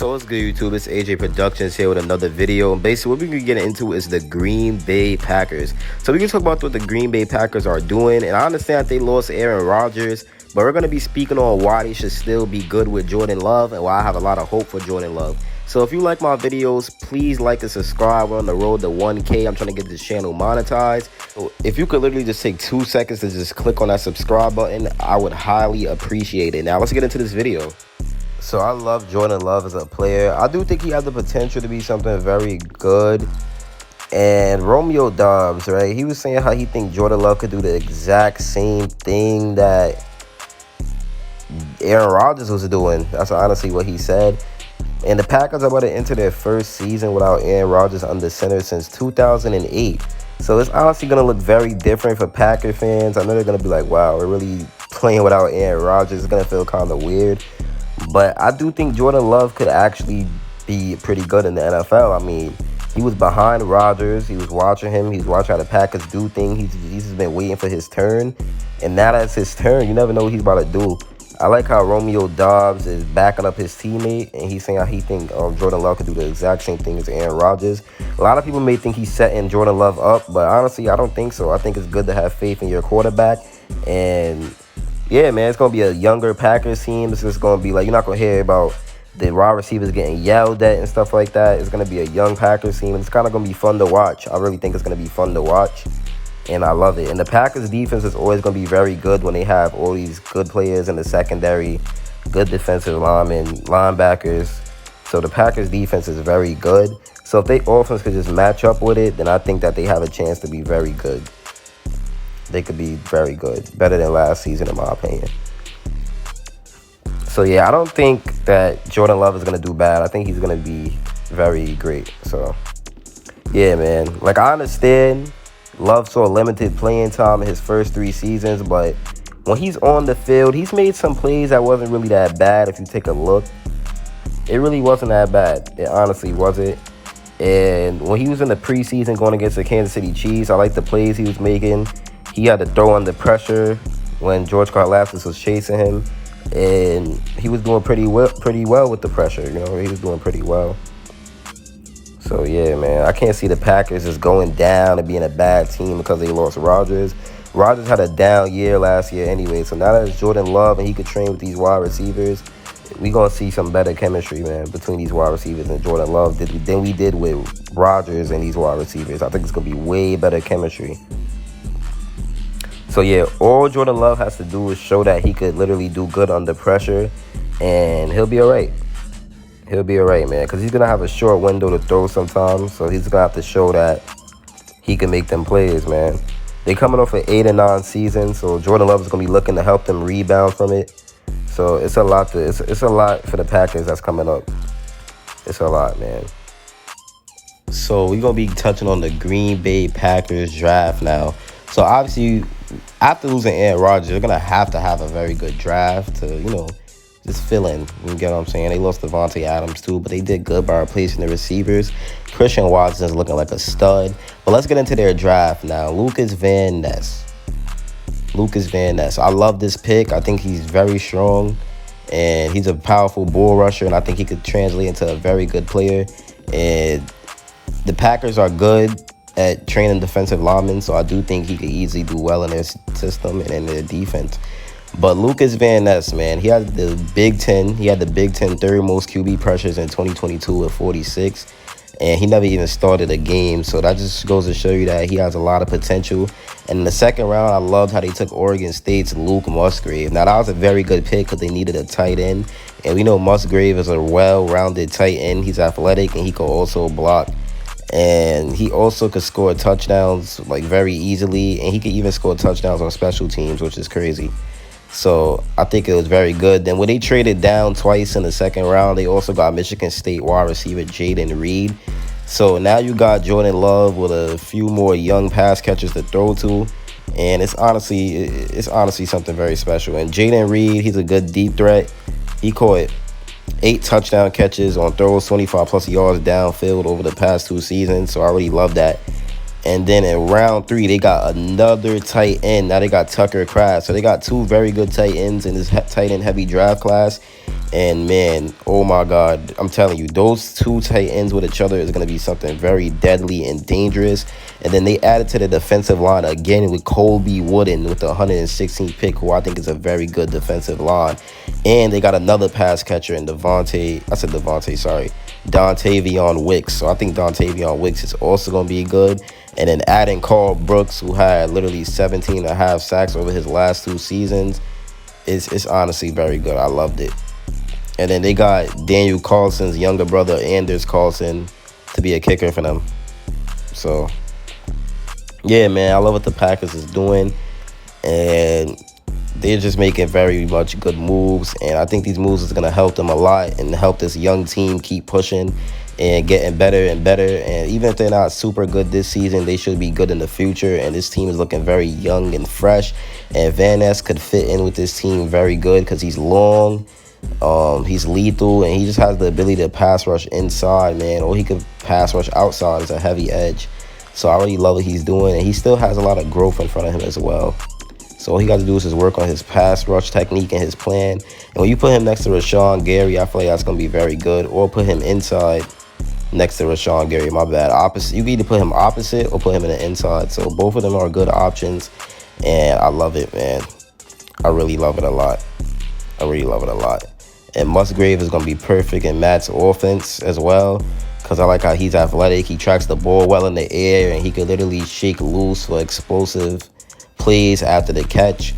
So what's good, YouTube? It's AJ Productions here with another video. And basically what we're gonna get into is the Green Bay Packers. So we can talk about what the Green Bay Packers are doing. And I understand they lost Aaron Rodgers, but we're gonna be speaking on why they should still be good with Jordan Love and why I have a lot of hope for Jordan Love. So if you like my videos, please like and subscribe. We're on the road to 1K. I'm trying to get this channel monetized. So if you could literally just take 2 seconds to just click on that subscribe button, I would highly appreciate it. Now let's get into this video. So I love Jordan Love as a player. I do think he has the potential to be something very good. And Romeo Doubs, right? He was saying how he thinks Jordan Love could do the exact same thing that Aaron Rodgers was doing. That's honestly what he said. And the Packers are about to enter their first season without Aaron Rodgers under center since 2008. So it's honestly going to look very different for Packer fans. I know they're going to be like, wow, we're really playing without Aaron Rodgers. It's going to feel kind of weird. But I do think Jordan Love could actually be pretty good in the NFL. I mean, he was behind Rodgers. He was watching him. He's watching how the Packers do things. He's just been waiting for his turn. And now that's his turn. You never know what he's about to do. I like how Romeo Doubs is backing up his teammate, and he's saying how he thinks Jordan Love could do the exact same thing as Aaron Rodgers. A lot of people may think he's setting Jordan Love up, but honestly, I don't think so. I think it's good to have faith in your quarterback. And yeah, man, it's going to be a younger Packers team. It's just going to be like, you're not going to hear about the wide receivers getting yelled at and stuff like that. It's going to be a young Packers team, and it's kind of going to be fun to watch. I really think it's going to be fun to watch. And I love it. And the Packers defense is always going to be very good when they have all these good players in the secondary, good defensive linemen, linebackers. So the Packers defense is very good. So if they offense could just match up with it, then I think that they have a chance to be very good. They could be very good. Better than last season, in my opinion. So yeah, I don't think that Jordan Love is going to do bad. I think he's going to be very great. So yeah, man. Like, I understand Love saw limited playing time in his first 3 seasons, but when he's on the field, he's made some plays that wasn't really that bad. If you take a look, it really wasn't that bad. It honestly wasn't. And when he was in the preseason going against the Kansas City Chiefs, I like the plays he was making. He had to throw under pressure when George Karlaftis was chasing him, and he was doing pretty well with the pressure. You know, he was doing pretty well. So, yeah, man, I can't see the Packers just going down and being a bad team because they lost Rodgers. Rodgers had a down year last year anyway, so now that it's Jordan Love and he could train with these wide receivers, we're going to see some better chemistry, man, between these wide receivers and Jordan Love than we did with Rodgers and these wide receivers. I think it's going to be way better chemistry. So, yeah, all Jordan Love has to do is show that he could literally do good under pressure, and he'll be all right. He'll be all right, man, because he's going to have a short window to throw sometimes. So he's going to have to show that he can make them plays, man. They're coming off an 8-9 season, so Jordan Love is going to be looking to help them rebound from it. So it's a lot it's a lot for the Packers that's coming up. It's a lot, man. So we're going to be touching on the Green Bay Packers draft now. So obviously, after losing Aaron Rodgers, you're going to have a very good draft to, you know, just fill in. You get what I'm saying? They lost Devontae Adams too, but they did good by replacing the receivers. Christian Watson is looking like a stud. But let's get into their draft now. Lucas Van Ness. I love this pick. I think he's very strong, and he's a powerful bull rusher, and I think he could translate into a very good player. And the Packers are good at training defensive linemen, so I do think he could easily do well in their system and in their defense. But Lucas Van Ness, man, he had the Big Ten. He had the Big Ten third most QB pressures in 2022 with 46. And he never even started a game. So that just goes to show you that he has a lot of potential. And in the second round, I loved how they took Oregon State's Luke Musgrave. Now, that was a very good pick because they needed a tight end. And we know Musgrave is a well-rounded tight end. He's athletic, and he could also block. And he also could score touchdowns, like, very easily. And he could even score touchdowns on special teams, which is crazy. So I think it was very good. Then when they traded down twice in the second round, they also got Michigan State wide receiver Jayden Reed. So now you got Jordan Love with a few more young pass catchers to throw to. And it's honestly something very special. And Jayden Reed, he's a good deep threat. He caught 8 touchdown catches on throws, 25+ yards downfield over the past 2 seasons. So I really love that. And then in round 3, they got another tight end. Now they got Tucker Kraft. So they got 2 very good tight ends in this tight end heavy draft class. And man, oh my God, I'm telling you, those two tight ends with each other is going to be something very deadly and dangerous. And then they added to the defensive line again with Colby Wooden with the 116th pick, who I think is a very good defensive line. And they got another pass catcher in Dontavion Wicks. So I think Dontavion Wicks is also going to be good. And then adding Carl Brooks, who had literally 17 and a half sacks over his last 2 seasons, it's honestly very good. I loved it. And then they got Daniel Carlson's younger brother, Anders Carlson, to be a kicker for them. So, yeah, man, I love what the Packers is doing. And they're just making very much good moves. And I think these moves is going to help them a lot and help this young team keep pushing and getting better and better. And even if they're not super good this season, they should be good in the future. And this team is looking very young and fresh. And Van Ness could fit in with this team very good because he's long. He's lethal, and he just has the ability to pass rush inside, man, or he could pass rush outside as a heavy edge. So I really love what he's doing, and he still has a lot of growth in front of him as well. So all he got to do is just work on his pass rush technique and his plan. And when you put him next to Rashawn Gary, I feel like that's going to be very good. Or put him inside next to Rashawn Gary, my bad. Opposite. You can either put him opposite or put him in the inside. So both of them are good options, and I love it, man. I really love it a lot. I really love it a lot. And Musgrave is going to be perfect in Matt's offense as well, because I like how he's athletic. He tracks the ball well in the air, and he can literally shake loose for explosive plays after the catch.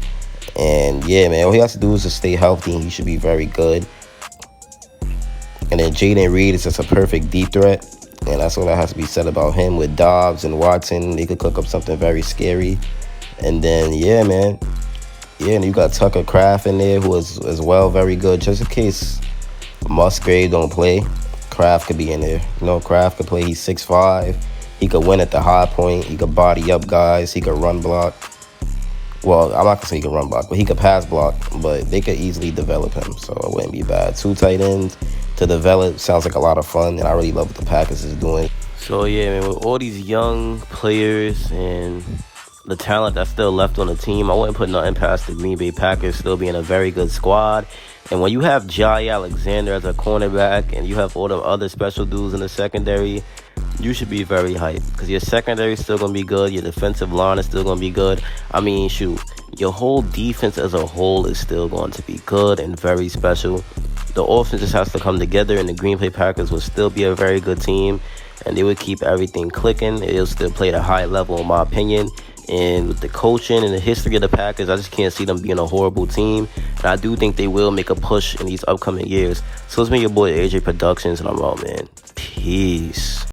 And yeah, man, all he has to do is just stay healthy, and he should be very good. And then Jaden Reed is just a perfect deep threat, and that's all that has to be said about him. With Dobbs and Watson, they could cook up something very scary. And then, yeah, man. Yeah, and you got Tucker Kraft in there, who is as well very good. Just in case Musgrave don't play, Kraft could be in there. You know, Kraft could play. He's 6'5". He could win at the high point. He could body up guys. He could run block. Well, I'm not going to say he could run block, but he could pass block. But they could easily develop him, so it wouldn't be bad. 2 tight ends to develop sounds like a lot of fun, and I really love what the Packers is doing. So, yeah, man, with all these young players and the talent that's still left on the team, I wouldn't put nothing past the Green Bay Packers still being a very good squad. And when you have Jai Alexander as a cornerback and you have all the other special dudes in the secondary, you should be very hyped because your secondary is still going to be good. Your defensive line is still going to be good. I mean, shoot, your whole defense as a whole is still going to be good and very special. The offense just has to come together, and the Green Bay Packers will still be a very good team, and they would keep everything clicking. They'll still play at a high level, in my opinion. And with the coaching and the history of the Packers, I just can't see them being a horrible team. And I do think they will make a push in these upcoming years. So it's been your boy AJ Productions, and I'm out, man. Peace.